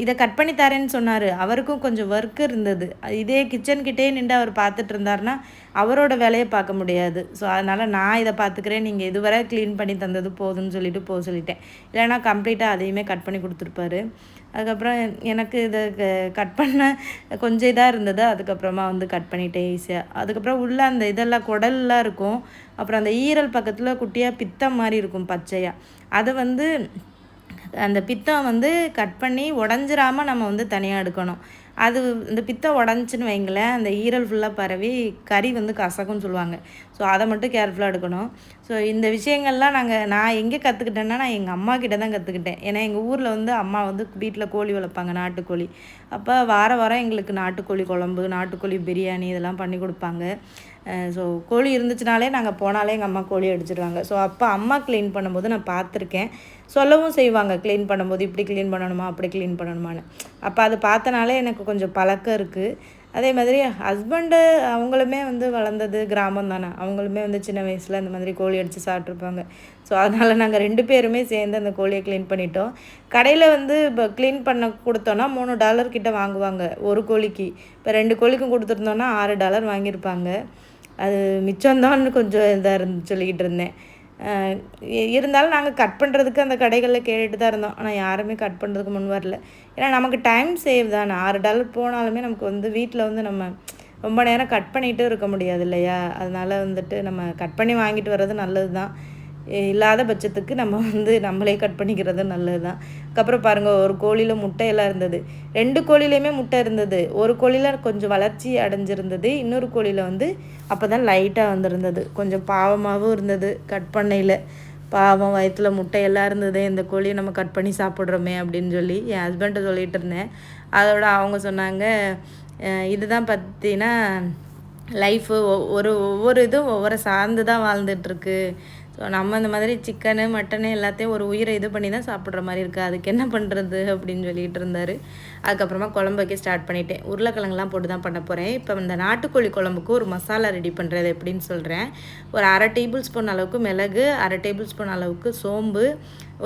இதை கட் பண்ணி தரேன்னு சொன்னார். அவருக்கும் கொஞ்சம் ஒர்க் இருந்தது. இதே கிச்சன்கிட்டே நின்று அவர் பார்த்துட்டு இருந்தாருன்னா அவரோட வேலையை பார்க்க முடியாது. ஸோ அதனால் நான் இதை பார்த்துக்கிறேன், நீங்கள் இதுவரை க்ளீன் பண்ணி தந்தது போதும்னு சொல்லிட்டு போக சொல்லிட்டேன். இல்லைனா கம்ப்ளீட்டாக அதையுமே கட் பண்ணி கொடுத்துருப்பாரு. அதுக்கப்புறம் எனக்கு இதை கட் பண்ண கொஞ்சம் இதாக இருந்தது. அதுக்கப்புறமா வந்து கட் பண்ணிட்டேன் ஈஸியாக. அதுக்கப்புறம் உள்ளே அந்த இதெல்லாம் குடல்லாம் இருக்கும். அப்புறம் அந்த ஈரல் பக்கத்தில் குட்டியாக பித்தம் மாதிரி இருக்கும் பச்சையாக. அதை வந்து அந்த பித்தம் வந்து கட் பண்ணி உடஞ்சிராமல் நம்ம வந்து தனியாக எடுக்கணும். அது இந்த பித்தம் உடஞ்சின்னு வைங்களேன், அந்த ஈரல் ஃபுல்லாக பரவி கறி வந்து கசக்கும்னு சொல்லுவாங்க. ஸோ அதை மட்டும் கேர்ஃபுல்லாக எடுக்கணும். ஸோ இந்த விஷயங்கள்லாம் நான் எங்கே கற்றுக்கிட்டேன்னா, நான் எங்கள் அம்மா கிட்ட தான் கற்றுக்கிட்டேன். ஏன்னா எங்கள் ஊரில் வந்து அம்மா வந்து வீட்டில் கோழி வளர்ப்பாங்க, நாட்டுக்கோழி. அப்போ வாரம் எங்களுக்கு நாட்டுக்கோழி குழம்பு, நாட்டுக்கோழி பிரியாணி இதெல்லாம் பண்ணி கொடுப்பாங்க. ஸோ கோழி இருந்துச்சுனாலே நாங்கள் போனாலே எங்கள் அம்மா கோழி அடிச்சிடுவாங்க. ஸோ அப்போ அம்மா க்ளீன் பண்ணும்போது நான் பார்த்துருக்கேன். சொல்லவும் செய்வாங்க, க்ளீன் பண்ணும்போது இப்படி க்ளீன் பண்ணணுமா, அப்படி க்ளீன் பண்ணணுமான்னு. அப்போ அது பார்த்தனாலே எனக்கு கொஞ்சம் பழக்கம் இருக்குது. அதே மாதிரி ஹஸ்பண்டு அவங்களுமே வந்து வளர்ந்தது கிராமம் தானே, அவங்களுமே வந்து சின்ன வயசில் இந்த மாதிரி கோழி அடித்து சாப்பிட்ருப்பாங்க. ஸோ அதனால் நாங்கள் 2 பேருமே சேர்ந்து அந்த கோழியை க்ளீன் பண்ணிட்டோம். கடையில் வந்து இப்போ க்ளீன் பண்ண கொடுத்தோன்னா $3 கிட்ட வாங்குவாங்க ஒரு கோழிக்கு. இப்போ 2 கோழிக்கும் கொடுத்துருந்தோன்னா $6 வாங்கியிருப்பாங்க. அது மிச்சம்தான்னு கொஞ்சம் இதாக சொல்லிக்கிட்டு இருந்தேன். இருந்தாலும் நாங்கள் கட் பண்ணுறதுக்கு அந்த கடைகளில் கேட்டுட்டு தான் இருந்தோம். ஆனால் யாருமே கட் பண்ணுறதுக்கு முன் வரல. ஏன்னா நமக்கு டைம் சேவ் தானே. $6 போனாலுமே நமக்கு வந்து வீட்டில் வந்து நம்ம ரொம்ப நேரம் கட் பண்ணிகிட்டு இருக்க முடியாது இல்லையா. அதனால் வந்துட்டு நம்ம கட் பண்ணி வாங்கிட்டு வர்றது நல்லது தான். இல்லாத பட்சத்துக்கு நம்ம வந்து நம்மளே கட் பண்ணிக்கிறது நல்லது தான். அதுக்கப்புறம் பாருங்கள், ஒரு கோழியில் முட்டையெல்லாம் இருந்தது. 2 கோழிலையுமே முட்டை இருந்தது. ஒரு கோழியில் கொஞ்சம் வளர்ச்சி அடைஞ்சிருந்தது, இன்னொரு கோழியில் வந்து அப்போ தான் லைட்டாக வந்திருந்தது. கொஞ்சம் பாவமாகவும் இருந்தது கட் பண்ணையில். பாவம், வயிற்றில் முட்டையெல்லாம் இருந்தது, இந்த கோழியை நம்ம கட் பண்ணி சாப்பிட்றோமே அப்படின்னு சொல்லி என் ஹஸ்பண்ட்டை சொல்லிகிட்டு இருந்தேன். அதோட அவங்க சொன்னாங்க, இதுதான் பார்த்தீங்கன்னா லைஃபு, ஒவ்வொரு இதுவும் ஒவ்வொரு சார்ந்து தான் வாழ்ந்துட்டுருக்கு. ஸோ நம்ம இந்த மாதிரி சிக்கனு மட்டனு எல்லாத்தையும் ஒரு உயிரை இது பண்ணி தான் சாப்பிட்ற மாதிரி இருக்குது, அதுக்கு என்ன பண்ணுறது அப்படின்னு சொல்லிகிட்டு இருந்தார். அதுக்கப்புறமா குழம்பு வைக்க ஸ்டார்ட் பண்ணிட்டேன். உருளைக்கிழங்குலாம் போட்டு தான் பண்ண போகிறேன். இப்போ இந்த நாட்டுக்கோழி குழம்புக்கு ஒரு மசாலா ரெடி பண்ணுறது எப்படின்னு சொல்கிறேன். ஒரு 1/2 டேபிள் ஸ்பூன் அளவுக்கு மிளகு, 1/2 டேபிள் ஸ்பூன் அளவுக்கு சோம்பு,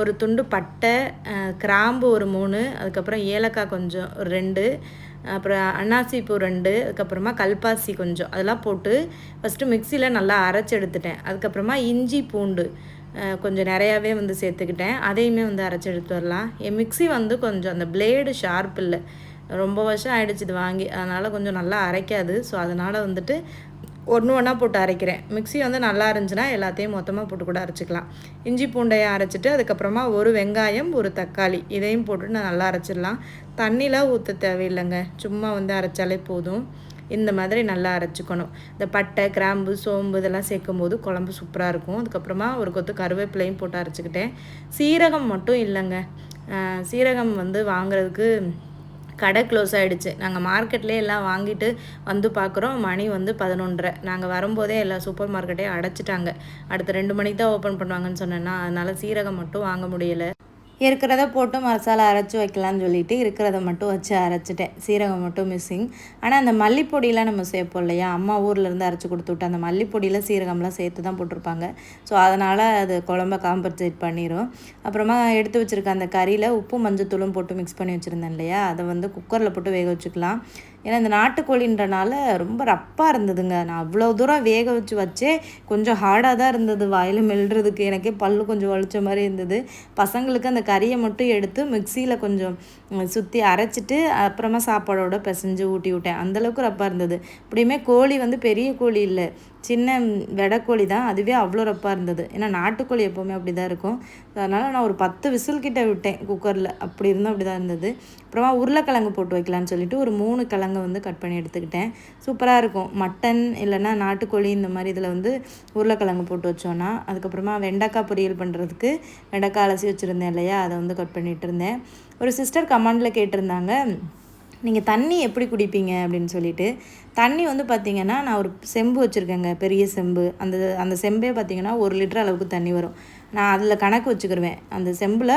ஒரு துண்டு பட்டை, கிராம்பு ஒரு 3, அதுக்கப்புறம் ஏலக்காய் கொஞ்சம் ஒரு 2, அப்புறம் அன்னாசி பூ 2, அதுக்கப்புறமா கல்பாசி கொஞ்சம், அதெல்லாம் போட்டு ஃபஸ்ட்டு மிக்சியில் நல்லா அரைச்சி எடுத்துட்டேன். அதுக்கப்புறமா இஞ்சி பூண்டு கொஞ்சம் நிறையாவே வந்து சேர்த்துக்கிட்டேன். அதையுமே வந்து அரைச்சி எடுத்து வரலாம். என் மிக்சி வந்து கொஞ்சம் அந்த பிளேடு ஷார்ப் இல்லை, ரொம்ப வருஷம் ஆகிடுச்சு இது வாங்கி, அதனால் கொஞ்சம் நல்லா அரைக்காது. ஸோ அதனால் வந்துட்டு ஒன்றா போட்டு அரைக்கிறேன். மிக்ஸி வந்து நல்லா இருந்துச்சுன்னா எல்லாத்தையும் மொத்தமாக போட்டு கூட அரைச்சிக்கலாம். இஞ்சி பூண்டையும் அரைச்சிட்டு அதுக்கப்புறமா ஒரு வெங்காயம், ஒரு தக்காளி இதையும் போட்டு நான் நல்லா அரைச்சிடலாம். தண்ணிலாம் ஊற்ற தேவையில்லைங்க, சும்மா வந்து அரைச்சாலே போதும். இந்த மாதிரி நல்லா அரைச்சிக்கணும். இந்த பட்டை, கிராம்பு, சோம்பு இதெல்லாம் சேர்க்கும் போது குழம்பு சூப்பராக இருக்கும். அதுக்கப்புறமா ஒரு கொத்து கருவேப்பிலையும் போட்டு அரைச்சிக்கிட்டேன். சீரகம் மட்டும் இல்லைங்க, சீரகம் வந்து வாங்குறதுக்கு கடை க்ளோஸ் ஆகிடுச்சு. நாங்கள் மார்க்கெட்லேயே எல்லாம் வாங்கிட்டு வந்து பார்க்குறோம், மணி வந்து 11:30. நாங்கள் வரும்போதே எல்லா சூப்பர் மார்க்கெட்டையும் அடைச்சிட்டாங்க. அடுத்த 2 மணிக்கு தான் ஓப்பன் பண்ணுவாங்கன்னு சொன்னேன்னா, அதனால் சீரகம் மட்டும் வாங்க முடியலை. இருக்கிறத போட்டு மசாலா அரைச்சி வைக்கலான்னு சொல்லிட்டு இருக்கிறத மட்டும் வச்சு அரைச்சிட்டேன். சீரகம் மட்டும் மிஸ்ஸிங். ஆனால் அந்த மல்லிப்பொடியெலாம் நம்ம சேர்ப்போம் இல்லையா, அம்மா ஊர்லேருந்து அரைச்சி கொடுத்து விட்டு அந்த மல்லிப்பொடியில் சீரகம்லாம் சேர்த்து தான் போட்டிருப்பாங்க. ஸோ அதனால் அது குழம்ப காம்பன்சேட் பண்ணிடும். அப்புறமா எடுத்து வச்சுருக்க அந்த கறியில் உப்பு மஞ்சத்தூளும் போட்டு மிக்ஸ் பண்ணி வச்சுருந்தேன் இல்லையா, அதை வந்து குக்கரில் போட்டு வேக வச்சுக்கலாம். ஏன்னா இந்த நாட்டுக்கோழின்றனால ரொம்ப ரப்பாக இருந்ததுங்க. நான் அவ்வளோ தூரம் வேக வச்சே கொஞ்சம் ஹார்டாக தான் இருந்தது, வாயில் மெல்றதுக்கு. எனக்கே பல்லு கொஞ்சம் வலிச்ச மாதிரி இருந்தது. பசங்களுக்கு அந்த கறியை மட்டும் எடுத்து மிக்சியில் கொஞ்சம் சுற்றி அரைச்சிட்டு அப்புறமா சாப்பாடோட பிசைஞ்சு ஊட்டி விட்டேன். அந்தளவுக்கு ரப்பாக இருந்தது. அப்படியுமே கோழி வந்து பெரிய கோழி இல்லை, சின்ன வெடைக்கோழி தான், அதுவே அவ்வளோ ரப்பாக இருந்தது. ஏன்னா நாட்டுக்கோழி எப்போவுமே அப்படி தான் இருக்கும். அதனால் நான் ஒரு 10 விசில் கிட்ட விட்டேன் குக்கரில், அப்படி இருந்தும் அப்படி தான் இருந்தது. அப்புறமா உருளைக்கிழங்கு போட்டு வைக்கலான்னு சொல்லிட்டு ஒரு 3 கிழங்கு வந்து கட் பண்ணி எடுத்துக்கிட்டேன். சூப்பராக இருக்கும் மட்டன் இல்லைன்னா நாட்டுக்கோழி இந்த மாதிரி இதில் வந்து உருளைக்கிழங்கு போட்டு வச்சோன்னா. அதுக்கப்புறமா வெண்டைக்காய் பொரியல் பண்ணுறதுக்கு வெண்டைக்காய் அலசி வச்சுருந்தேன் இல்லையா, அதை வந்து கட் பண்ணிகிட்டு இருந்தேன். ஒரு சிஸ்டர் கமெண்டில் கேட்டிருந்தாங்க, நீங்கள் தண்ணி எப்படி குடிப்பீங்க அப்படின்னு சொல்லிட்டு, தண்ணி வந்து பார்த்திங்கன்னா, நான் ஒரு செம்பு வச்சுருக்கேங்க, பெரிய செம்பு. அந்த அந்த செம்பே பார்த்திங்கன்னா 1 லிட்டர் அளவுக்கு தண்ணி வரும். நான் அதில் கணக்கு வச்சுக்கிருவேன். அந்த செம்பில்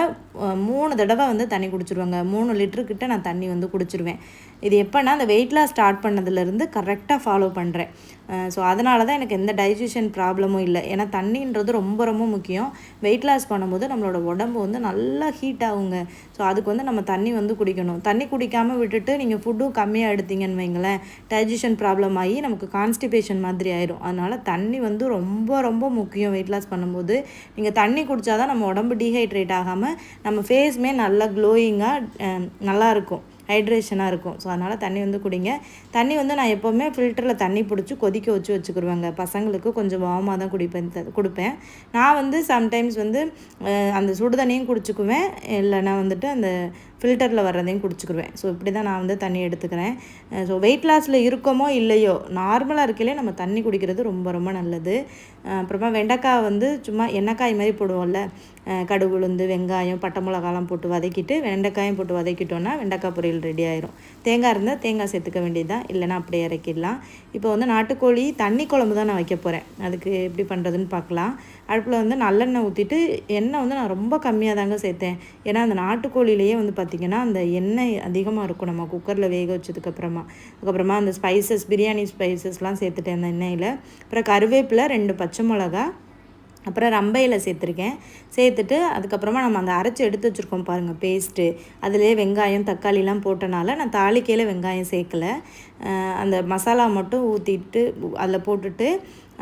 3 தடவை வந்து தண்ணி குடிச்சிருவேங்க. 3 லிட்டருக்கிட்ட நான் தண்ணி வந்து குடிச்சிருவேன். இது எப்போனா அந்த வெயிட் லாஸ் ஸ்டார்ட் பண்ணதுலேருந்து கரெக்டாக ஃபாலோ பண்ணுறேன். ஸோ அதனால தான் எனக்கு எந்த டைஜஷன் ப்ராப்ளமும் இல்லை. ஏன்னா தண்ணின்றது ரொம்ப ரொம்ப முக்கியம். வெயிட் லாஸ் பண்ணும்போது நம்மளோட உடம்பு வந்து நல்லா ஹீட் ஆகுங்க. ஸோ அதுக்கு வந்து நம்ம தண்ணி வந்து குடிக்கணும். தண்ணி குடிக்காமல் விட்டுட்டு நீங்கள் ஃபுட்டும் கம்மியாக எடுத்தீங்கன்னு வைங்களேன், டைஜஷன் ப்ராப்ளம் ஆகி நமக்கு கான்ஸ்டிபேஷன் மாதிரி ஆயிடும். அதனால் தண்ணி வந்து ரொம்ப ரொம்ப முக்கியம் வெயிட் லாஸ் பண்ணும்போது. நீங்கள் தண்ணி குடித்தா தான் நம்ம உடம்பு டீஹைட்ரேட் ஆகாமல் நம்ம ஃபேஸுமே நல்லா க்ளோயிங்காக நல்லாயிருக்கும், ஹைட்ரேஷனாக இருக்கும். ஸோ அதனால் தண்ணி வந்து குடிங்க. தண்ணி வந்து நான் எப்போவுமே ஃபில்டரில் தண்ணி பிடிச்சி கொதிக்க வச்சுக்கிருவேங்க. பசங்களுக்கு கொஞ்சம் வார்மாக தான் கொடுப்பேன். நான் வந்து சம்டைம்ஸ் வந்து அந்த சுடு தண்ணியும் குடிச்சிக்குவேன், இல்லைனா வந்துட்டு அந்த ஃபில்டரில் வர்றதையும் குடிச்சிக்கிருவேன். ஸோ இப்படி தான் நான் வந்து தண்ணி எடுத்துக்கிறேன். ஸோ வெயிட் லாஸில் இருக்கோமோ இல்லையோ, நார்மலாக இருக்கையிலே நம்ம தண்ணி குடிக்கிறது ரொம்ப ரொம்ப நல்லது. அப்புறமா வெண்டைக்காய் வந்து சும்மா எண்ணெய்க்காய் மாதிரி போடுவோம்ல, கடுகு, உளுந்து, வெங்காயம், பட்டை மிளகாலாம் போட்டு வதக்கிட்டு வெண்டைக்காயும் போட்டு வதக்கிட்டோன்னா வெண்டைக்காய் பொரியல் ரெடி ஆயிரும். தேங்காய் இருந்தால் தேங்காய் சேர்த்துக்க வேண்டியது தான், இல்லைனா அப்படியே இறக்கிடலாம். இப்போ வந்து நாட்டுக்கோழி தண்ணி குழம்பு தான் நான் வைக்க போகிறேன். அதுக்கு எப்படி பண்ணுறதுன்னு பார்க்கலாம். அடுப்பில் வந்து நல்லெண்ணெய் ஊற்றிட்டு, எண்ணெய் வந்து நான் ரொம்ப கம்மியாக தாங்க சேர்த்தேன். ஏன்னா அந்த நாட்டுக்கோழிலேயே வந்து பார்த்திங்கன்னா அந்த எண்ணெய் அதிகமாக இருக்கும் நம்ம குக்கரில் வேக வச்சதுக்கப்புறமா. அதுக்கப்புறமா அந்த ஸ்பைசஸ், பிரியாணி ஸ்பைசஸ்லாம் சேர்த்துட்டேன் அந்த எண்ணெயில். அப்புறம் கருவேப்பிலை, 2 பச்சை மிளகா, அப்புறம் ரம்பையில் சேர்த்துட்டு அதுக்கப்புறமா நம்ம அந்த அரைச்சி எடுத்து வச்சுருக்கோம் பாருங்கள் பேஸ்ட்டு, அதிலே வெங்காயம் தக்காளிலாம் போட்டனால நான் தாளிக்கையில் வெங்காயம் சேர்க்கலை. அந்த மசாலா மட்டும் ஊற்றிட்டு அதில் போட்டுட்டு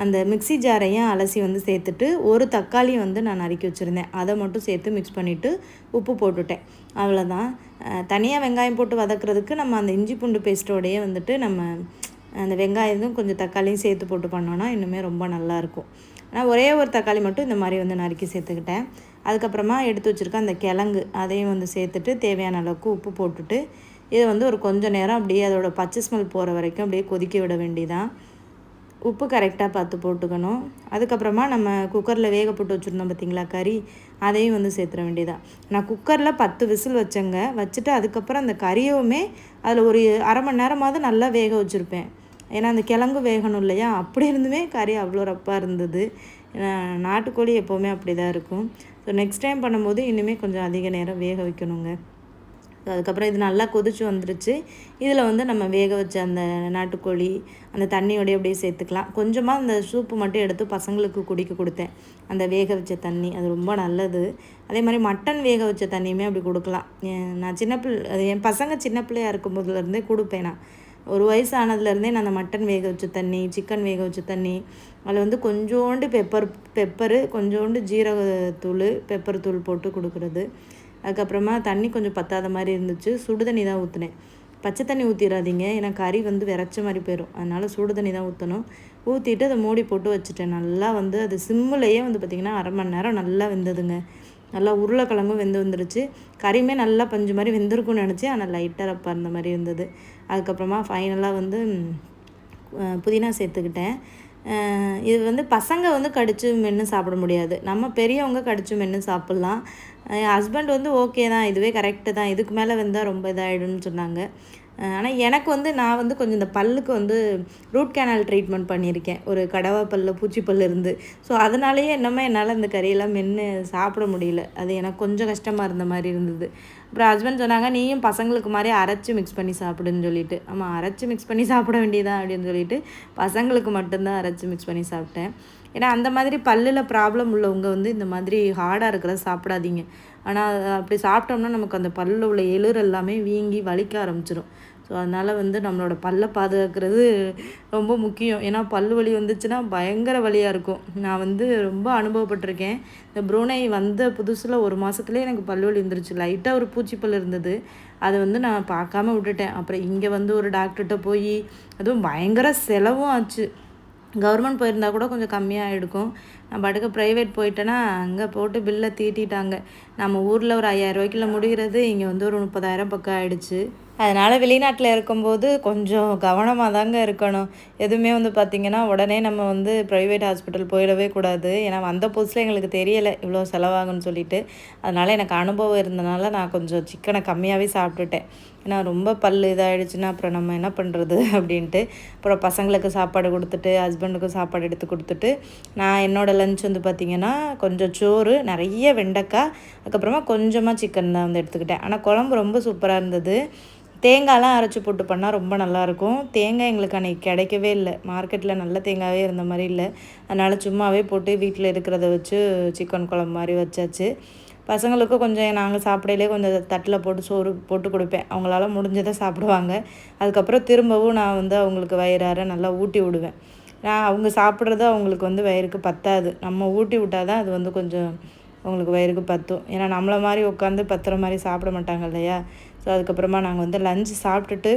அந்த மிக்ஸி ஜாரையும் அலசி வந்து சேர்த்துட்டு, ஒரு தக்காளி வந்து நான் நறுக்கி வச்சுருந்தேன், அதை மட்டும் சேர்த்து மிக்ஸ் பண்ணிவிட்டு உப்பு போட்டுட்டேன். அவ்வளோதான். தனியாக வெங்காயம் போட்டு வதக்குறதுக்கு நம்ம அந்த இஞ்சி பூண்டு பேஸ்ட்டோடையே வந்துட்டு நம்ம அந்த வெங்காயத்தும் கொஞ்சம் தக்காளியும் சேர்த்து போட்டு பண்ணோன்னா இன்னுமே ரொம்ப நல்லாயிருக்கும். ஆனால் ஒரே ஒரு தக்காளி மட்டும் இந்த மாதிரி வந்து நறுக்கி சேர்த்துக்கிட்டேன். அதுக்கப்புறமா எடுத்து வச்சுருக்கேன் அந்த கிழங்கு, அதையும் வந்து சேர்த்துட்டு தேவையான அளவுக்கு உப்பு போட்டுட்டு இதை வந்து ஒரு கொஞ்சம் நேரம் அப்படியே அதோட பச்சை ஸ்மெல் போகிற வரைக்கும் அப்படியே கொதிக்க விட வேண்டியதான். உப்பு கரெக்டாக பார்த்து போட்டுக்கணும். அதுக்கப்புறமா நம்ம குக்கரில் வேக போட்டு வச்சுருந்தோம் பார்த்திங்களா கறி, அதையும் வந்து சேர்த்துற வேண்டியதான். நான் குக்கரில் 10 விசில் வச்சேங்க. வச்சுட்டு அதுக்கப்புறம் அந்த கறியுமே அதில் ஒரு அரை மணி நேரமாவது நல்லா வேக வச்சுருப்பேன். ஏன்னா அந்த கிழங்கு வேகணும் இல்லையா, அப்படி இருந்துமே கறி அவ்வளோ ரப்பாக இருந்தது. நாட்டுக்கோழி எப்போவுமே அப்படி தான் இருக்கும். ஸோ நெக்ஸ்ட் டைம் பண்ணும்போது இன்னுமே கொஞ்சம் அதிக நேரம் வேக வைக்கணுங்க. அதுக்கப்புறம் இது நல்லா கொதிச்சு வந்துருச்சு. இதில் வந்து நம்ம வேக வச்ச அந்த நாட்டுக்கோழி அந்த தண்ணியோடய அப்படியே சேர்த்துக்கலாம். கொஞ்சமாக அந்த சூப்பு மட்டும் எடுத்து பசங்களுக்கு குடிக்க கொடுத்தேன், அந்த வேக வச்ச தண்ணி. அது ரொம்ப நல்லது. அதே மாதிரி மட்டன் வேக வச்ச தண்ணியுமே அப்படி கொடுக்கலாம். நான் என் பசங்க சின்ன பிள்ளையாக இருக்கும்போதுலேருந்தே கொடுப்பேன். நான் ஒரு வயசு ஆனதுலேருந்தே நான் அந்த மட்டன் வேக வச்ச தண்ணி, சிக்கன் வேக வச்ச தண்ணி, அதில் வந்து கொஞ்சோண்டு பெப்பரு, கொஞ்சோண்டு ஜீரகத்தூள், பெப்பர் தூள் போட்டு கொடுக்குறது. அதுக்கப்புறமா தண்ணி கொஞ்சம் பத்தாத மாதிரி இருந்துச்சு, சுடு தண்ணி தான் ஊற்றினேன். பச்சை தண்ணி ஊற்றிடாதீங்க, ஏன்னா கறி வந்து விரைச்ச மாதிரி போயிடும். அதனால் சுடு தண்ணி தான் ஊற்றணும். ஊற்றிட்டு அதை மூடி போட்டு வச்சுட்டேன். நல்லா வந்து அது சிம்முலையே வந்து பார்த்திங்கன்னா அரை மணி நேரம் நல்லா வெந்ததுங்க. நல்லா உருளைக்கிழங்கும் வெந்து வந்துருச்சு. கறியுமே நல்லா பஞ்சு மாதிரி வெந்திருக்கும்னு நினச்சேன், ஆனால் லைட்டாக ரப்பா இருந்த மாதிரி இருந்தது. அதுக்கப்புறமா ஃபைனலாக வந்து புதினா சேர்த்துக்கிட்டேன். இது வந்து பசங்க வந்து கடித்து மென்று சாப்பிட முடியாது, நம்ம பெரியவங்க கடித்து மென்று சாப்பிட்லாம். என் ஹஸ்பண்ட் வந்து ஓகே தான், இதுவே கரெக்டு தான், இதுக்கு மேலே வெந்தால் ரொம்ப இதாகிடும்னு சொன்னாங்க. ஆனால் எனக்கு வந்து நான் வந்து கொஞ்சம் இந்த பல்லுக்கு வந்து ரூட் கேனால் ட்ரீட்மெண்ட் பண்ணியிருக்கேன், ஒரு கடவா பல்லு, பூச்சி பல் இருந்து. ஸோ அதனாலேயே என்னமோ என்னால் இந்த கறியெல்லாம் மென்று சாப்பிட முடியல. அது எனக்கு கொஞ்சம் கஷ்டமாக இருந்த மாதிரி இருந்தது. அப்புறம் ஹஸ்பண்ட் சொன்னாங்க, நீயும் பசங்களுக்கு மாதிரி அரைச்சி மிக்ஸ் பண்ணி சாப்பிடுன்னு சொல்லிட்டு. ஆமாம், அரைச்சி மிக்ஸ் பண்ணி சாப்பிட வேண்டியதான் அப்படின்னு சொல்லிட்டு பசங்களுக்கு மட்டும்தான் அரைச்சி மிக்ஸ் பண்ணி சாப்பிட்டேன். ஏன்னா அந்த மாதிரி பல்லில் ப்ராப்ளம் உள்ளவங்க வந்து இந்த மாதிரி ஹார்டாக இருக்கிறத சாப்பிடாதீங்க. ஆனால் அப்படி சாப்பிட்டோம்னா நமக்கு அந்த பல்லில் உள்ள எலுறு எல்லாமே வீங்கி வலிக்க ஆரம்பிச்சிடும். ஸோ அதனால் வந்து நம்மளோட பல்லை பாதுகாக்கிறது ரொம்ப முக்கியம். ஏன்னா பல்லு வலி வந்துச்சுன்னா பயங்கர வலியாக இருக்கும். நான் வந்து ரொம்ப அனுபவப்பட்டிருக்கேன். இந்த ப்ரூனை வந்த புதுசில் 1 மாதத்துலேயே எனக்கு பல்லு வலி வந்துருச்சு. லைட்டாக ஒரு பூச்சிப்பல் இருந்தது, அதை வந்து நான் பார்க்காம விட்டுட்டேன். அப்புறம் இங்கே வந்து ஒரு டாக்டர்கிட்ட போய் அதுவும் பயங்கர செலவும் ஆச்சு. கவர்மெண்ட் போயிருந்தா கூட கொஞ்சம் கம்மியாக எடுக்கும். நான் பாட்டுக்கு ப்ரைவேட் போயிட்டேன்னா அங்கே போட்டு பில்லை தீட்டிட்டாங்க. நம்ம ஊரில் ஒரு 5000 ரூபாய்க்குள்ள முடிகிறது, இங்கே வந்து ஒரு 30,000 பக்கம் ஆகிடுச்சு. அதனால் வெளிநாட்டில் இருக்கும்போது கொஞ்சம் கவனமாக தாங்க இருக்கணும். எதுவுமே வந்து பார்த்திங்கன்னா உடனே நம்ம வந்து ப்ரைவேட் ஹாஸ்பிட்டல் போயிடவே கூடாது. ஏன்னா வந்த புதுசில் எங்களுக்கு தெரியலை இவ்வளோ செலவாகுன்னு சொல்லிட்டு. அதனால் எனக்கு அனுபவம் இருந்தனால நான் கொஞ்சம் சிக்கனை கம்மியாகவே சாப்பிட்டுட்டேன். ஏன்னா ரொம்ப பல் இதாகிடுச்சுன்னா அப்புறம் நம்ம என்ன பண்ணுறது அப்படின்ட்டு. அப்புறம் பசங்களுக்கு சாப்பாடு கொடுத்துட்டு ஹஸ்பண்டுக்கும் சாப்பாடு எடுத்து கொடுத்துட்டு நான் என்னோடய லஞ்ச் வந்து பார்த்திங்கன்னா கொஞ்சம் சோறு, நிறைய வெண்டைக்காய், அதுக்கப்புறமா கொஞ்சமாக சிக்கன் தான் வந்து எடுத்துக்கிட்டேன். ஆனால் குழம்பு ரொம்ப சூப்பராக இருந்தது. தேங்காய்லாம் அரைச்சி போட்டு பண்ணால் ரொம்ப நல்லாயிருக்கும். தேங்காய் எங்களுக்கு அன்றைக்கி கிடைக்கவே இல்லை. மார்க்கெட்டில் நல்ல தேங்காயே இருந்த மாதிரி இல்லை. அதனால் சும்மாவே போட்டு வீட்டில் இருக்கிறத வச்சு சிக்கன் குழம்பு மாதிரி வச்சாச்சு. பசங்களுக்கும் கொஞ்சம் நாங்கள் சாப்பிடையிலே கொஞ்சம் தட்டில் போட்டு சோறு போட்டு கொடுப்பேன். அவங்களால முடிஞ்சதை சாப்பிடுவாங்க. அதுக்கப்புறம் திரும்பவும் நான் வந்து அவங்களுக்கு வயிறார நல்லா ஊட்டி விடுவேன். அவங்க சாப்பிட்றது அவங்களுக்கு வந்து வயிறுக்கு பத்தாது. நம்ம ஊட்டி விட்டால் தான் அது வந்து கொஞ்சம் அவங்களுக்கு வயிறுக்கு பற்றும். ஏன்னா நம்மளை மாதிரி உட்காந்து பத்துற மாதிரி சாப்பிட மாட்டாங்க இல்லையா. ஸோ அதுக்கப்புறமா நாங்கள் வந்து லஞ்சு சாப்பிட்டுட்டு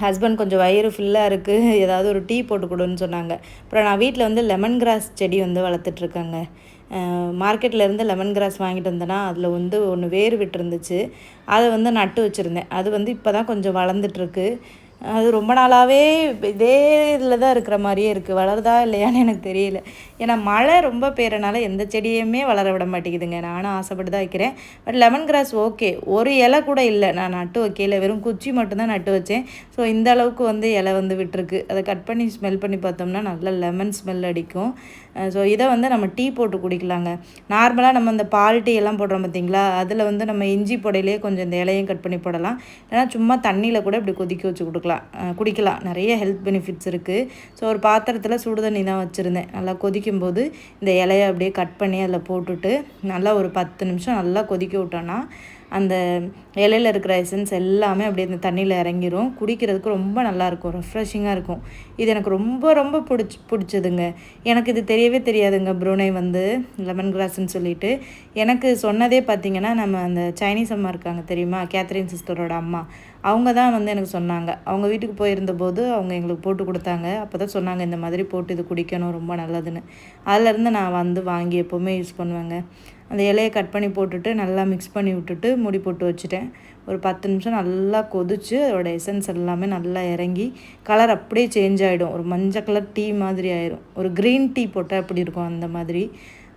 ஹஸ்பண்ட் கொஞ்சம் வயிறு ஃபுல்லாக இருக்குது, ஏதாவது ஒரு டீ போட்டு கொடுன்னு சொன்னாங்க. அப்புறம் நான் வீட்டில் வந்து லெமன் கிராஸ் செடி வந்து வளர்த்துட்ருக்கேங்க. மார்க்கெட்டில் இருந்து லெமன் கிராஸ் வாங்கிட்டு வந்தேன்னா அதில் வந்து ஒன்று வேர் விட்டுருந்துச்சு. அதை வந்து நட்டு வச்சுருந்தேன். அது வந்து இப்போ தான் கொஞ்சம் வளர்ந்துட்டுருக்கு. அது ரொம்ப நாளாகவே இதே இதில் தான் இருக்கிற மாதிரியே இருக்குது. வளருதா இல்லையான்னு எனக்கு தெரியல. ஏன்னா மழை ரொம்ப பெய்யறனால எந்த செடியுமே வளர விட மாட்டேங்குதுங்க. நானும் ஆசைப்பட்டு தான் வைக்கிறேன். பட் லெமன் கிராஸ் ஓகே, ஒரு இலை கூட இல்லை நான் நட்டு வைக்கல. வெறும் குச்சி மட்டும்தான் நட்டு வச்சேன். ஸோ இந்த அளவுக்கு வந்து இலை வந்து விட்டுருக்கு. அதை கட் பண்ணி ஸ்மெல் பண்ணி பார்த்தோம்னா நல்லா லெமன் ஸ்மெல் அடிக்கும். ஸோ இதை வந்து நம்ம டீ போட்டு குடிக்கலாங்க. நார்மலாக நம்ம இந்த பால் டீ எல்லாம் போடுறோம் பார்த்திங்களா, அதில் வந்து நம்ம இஞ்சி பொடையிலே கொஞ்சம் இந்த இலையும் கட் பண்ணி போடலாம். ஏன்னா சும்மா தண்ணியில் கூட இப்படி கொதிக்க வச்சு குடிக்கலாம். நிறைய ஹெல்த் பெனிஃபிட்ஸ் இருக்குது. ஸோ ஒரு பாத்திரத்தில் சுடு தண்ணி தான் வச்சுருந்தேன். நல்லா கொதிக்கும்போது இந்த இலையை அப்படியே கட் பண்ணி அதில் போட்டுட்டு நல்லா ஒரு 10 நிமிஷம் நல்லா கொதிக்க விட்டோன்னா அந்த இலையில் இருக்கிற எசன்ஸ் எல்லாமே அப்படியே இந்த தண்ணியில் இறங்கிரும். குடிக்கிறதுக்கு ரொம்ப நல்லாயிருக்கும், ரெஃப்ரெஷிங்காக இருக்கும். இது எனக்கு ரொம்ப ரொம்ப பிடிச்சதுங்க. எனக்கு இது தெரியவே தெரியாதுங்க, ப்ரூனை வந்து லெமன் கிராஸ்ன்னு சொல்லிட்டு. எனக்கு சொன்னதே பார்த்திங்கன்னா நம்ம அந்த சைனீஸ் அம்மா இருக்காங்க தெரியுமா, கேத்ரின் சிஸ்டரோட அம்மா, அவங்க தான் வந்து எனக்கு சொன்னாங்க. அவங்க வீட்டுக்கு போயிருந்தபோது அவங்க எங்களுக்கு போட்டு கொடுத்தாங்க. அப்போ தான் சொன்னாங்க இந்த மாதிரி போட்டு இது குடிக்கணும் ரொம்ப நல்லதுன்னு. அதிலேருந்து நான் வந்து வாங்கி எப்போவுமே யூஸ் பண்ணுவேங்க. அந்த இலையை கட் பண்ணி போட்டுட்டு நல்லா மிக்ஸ் பண்ணி விட்டுட்டு மூடி போட்டு வச்சுட்டேன். ஒரு 10 நிமிஷம் நல்லா கொதித்து அதோடய எசன்ஸ் எல்லாமே நல்லா இறங்கி கலர் அப்படியே சேஞ்ச் ஆகிடும். ஒரு மஞ்சள் கலர் டீ மாதிரி ஆயிரும். ஒரு க்ரீன் டீ போட்டால் எப்படி இருக்கும் அந்த மாதிரி.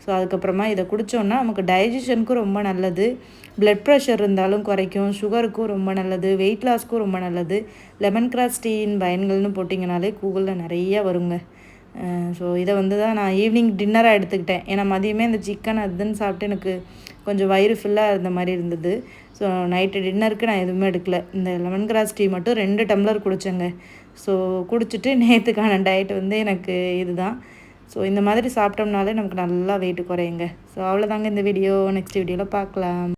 ஸோ அதுக்கப்புறமா இதை குடித்தோன்னா நமக்கு டைஜஷனுக்கும் ரொம்ப நல்லது. ப்ளட் ப்ரெஷர் இருந்தாலும் குறைக்கும். சுகருக்கும் ரொம்ப நல்லது. வெயிட் லாஸ்க்கும் ரொம்ப நல்லது. லெமன் கிராஸ் டீயின் பயன்கள்னு போட்டிங்கனாலே கூகுளில் நிறைய வருங்க. ஸோ இதை வந்து தான் நான் ஈவினிங் டின்னராக எடுத்துக்கிட்டேன். ஏன்னா மதியமே இந்த சிக்கன் அதுன்னு சாப்பிட்டு எனக்கு கொஞ்சம் வயிறு ஃபுல்லாக இருந்த மாதிரி இருந்தது. ஸோ நைட்டு டின்னருக்கு நான் எதுவுமே எடுக்கல. இந்த லெமன் கிராஸ் டீ மட்டும் 2 டம்ளர் குடித்தேங்க. ஸோ குடிச்சிட்டு நேற்றுக்கான டயட் வந்து எனக்கு இதுதான். ஸோ இந்த மாதிரி சாப்பிட்டோம்னாலே நமக்கு நல்லா வெயிட் குறையுங்க. ஸோ அவ்வளோதாங்க இந்த வீடியோ. நெக்ஸ்ட் வீடியோவில் பார்க்கலாம்.